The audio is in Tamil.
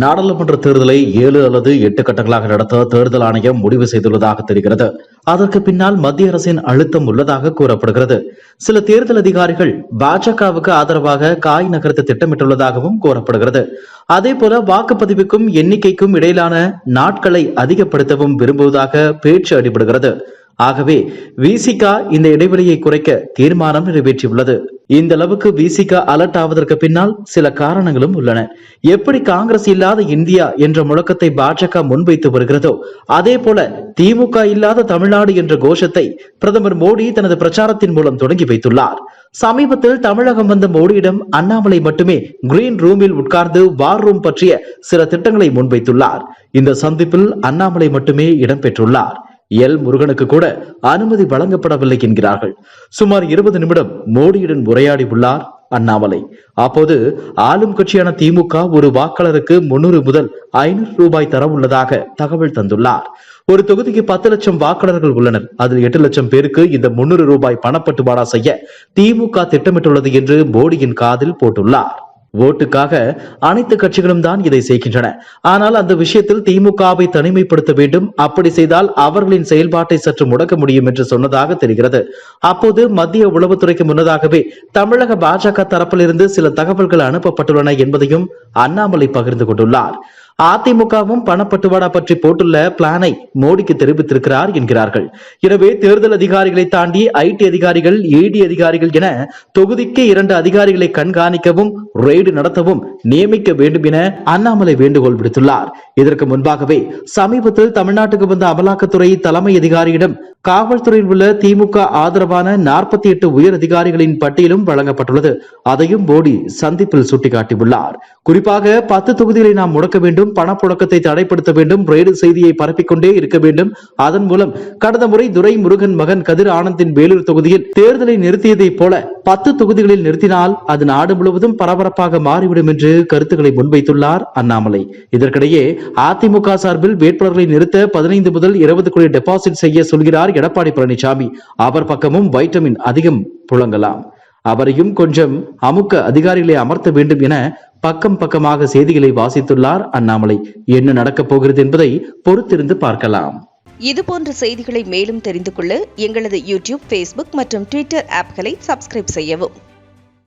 நாடாளுமன்ற தேர்தலை 7 அல்லது 8 கட்டங்களாக நடத்த தேர்தல் ஆணையம் முடிவு செய்துள்ளதாக தெரிகிறது. அதற்கு பின்னால் மத்திய அரசின் அழுத்தம் உள்ளதாக கூறப்படுகிறது. சில தேர்தல் அதிகாரிகள் பாஜகவுக்கு ஆதரவாக காய் நகர்த்த திட்டமிட்டுள்ளதாகவும் கூறப்படுகிறது. அதேபோல வாக்குப்பதிவுக்கும் எண்ணிக்கைக்கும் இடையிலான நாட்களை அதிகப்படுத்தவும் விரும்புவதாக பேச்சு அடிபடுகிறது. ஆகவே விசிக இந்த இடைவெளியை குறைக்க தீர்மானம் நிறைவேற்றியுள்ளது. இந்த அளவுக்கு விசிக அலர்ட் ஆவதற்கு பின்னால் சில காரணங்களும் உள்ளன. எப்படி காங்கிரஸ் இல்லாத இந்தியா என்ற முழக்கத்தை பாஜக முன்வைத்து வருகிறதோ அதே போல திமுக இல்லாத தமிழ்நாடு என்ற கோஷத்தை பிரதமர் மோடி தனது பிரச்சாரத்தின் மூலம் தொடங்கி வைத்துள்ளார். சமீபத்தில் தமிழகம் வந்த மோடியிடம் அண்ணாமலை மட்டுமே கிரீன் ரூமில் உட்கார்ந்து வார் ரூம் பற்றிய சில திட்டங்களை முன்வைத்துள்ளார். இந்த சந்திப்பில் அண்ணாமலை மட்டுமே இடம்பெற்றுள்ளார். எல் முருகனுக்கு கூட அனுமதி வழங்கப்படவில்லை என்கிறார்கள். சுமார் 20 நிமிடம் மோடியுடன் உரையாடி உள்ளார் அண்ணாமலை. அப்போது ஆளும் கட்சியான திமுக ஒரு வாக்காளருக்கு 300 முதல் 500 ரூபாய் தர உள்ளதாக தகவல் தந்துள்ளார். ஒரு தொகுதிக்கு 10 லட்சம் வாக்காளர்கள் உள்ளனர். அதில் 8 லட்சம் பேருக்கு இந்த 300 ரூபாய் பணப்பட்டுவாடா செய்ய திமுக திட்டமிட்டுள்ளது என்று மோடியின் காதில் போட்டுள்ளார். ஓட்டுக்காக அனைத்து கட்சிகளும் தான் இதை செய்கின்றன. ஆனால் அந்த விஷயத்தில் திமுகவை தனிமைப்படுத்த வேண்டும். அப்படி செய்தால் அவர்களின் செயல்பாட்டை சற்று முடக்க முடியும் என்று சொன்னதாக தெரிகிறது. அப்போது மத்திய உளவுத்துறைக்கு முன்னதாகவே தமிழக பாஜக தரப்பிலிருந்து சில தகவல்கள் அனுப்பப்பட்டுள்ளன என்பதையும் அண்ணாமலை பகிர்ந்து கொண்டுள்ளார். அதிமுகவும் பணப்பட்டுவாடா பற்றி போட்டுள்ள பிளானை மோடிக்கு தெரிவித்திருக்கிறார் என்கிறார்கள். எனவே தேர்தல் அதிகாரிகளை தாண்டி ஐடி அதிகாரிகள், இடி அதிகாரிகள் என தொகுதிக்கு 2 அதிகாரிகளை கண்காணிக்கவும் ரெய்டு நடத்தவும் நியமிக்க வேண்டும் என அண்ணாமலை வேண்டுகோள் விடுத்துள்ளார். இதற்கு முன்பாகவே சமீபத்தில் தமிழ்நாட்டுக்கு வந்த அமலாக்கத்துறை தலைமை அதிகாரியிடம் காவல்துறையில் உள்ள திமுக ஆதரவான 48 உயர் அதிகாரிகளின் பட்டியலும் வழங்கப்பட்டுள்ளது. அதையும் மோடி சந்திப்பில் சுட்டிக்காட்டியுள்ளார். குறிப்பாக 10 தொகுதிகளை நாம் முடக்க வேண்டும், பணப்புழக்கத்தை தடைப்படுத்த வேண்டும், ரெய்டு செய்தியை பரப்பிக்கொண்டே இருக்க வேண்டும். அதன் மூலம் கடந்த முறை துரை முருகன் மகன் கதிர் ஆனந்தின் வேலூர் தொகுதியில் தேர்தலை நிறுத்தியதை போல 10 தொகுதிகளில் நிறுத்தினால் அது நாடு முழுவதும் பரபரப்பாக மாறிவிடும் என்று கருத்துக்களை முன்வைத்துள்ளார் அண்ணாமலை. இதற்கிடையே அதிமுக சார்பில் வேட்பாளர்களை நிறுத்த 15 முதல் 20 கோடி டெபாசிட் செய்ய சொல்கிறார் எடப்பாடி பழனிசாமி. அவர் பக்கமும் வைட்டமின் அதிகம் புழங்கலாம். அவரையும் கொஞ்சம் அமுக்க அதிகாரிகளை அமர்த்த வேண்டும் என பக்கமாக செய்திகளை வாசித்துள்ளார் அண்ணாமலை. என்ன நடக்கப் போகிறது என்பதை பொறுத்திருந்து பார்க்கலாம். இதுபோன்ற செய்திகளை மேலும் தெரிந்து கொள்ள எங்களது யூடியூப், Facebook மற்றும் Twitter ஆப்களை சப்ஸ்கிரைப் செய்யவும்.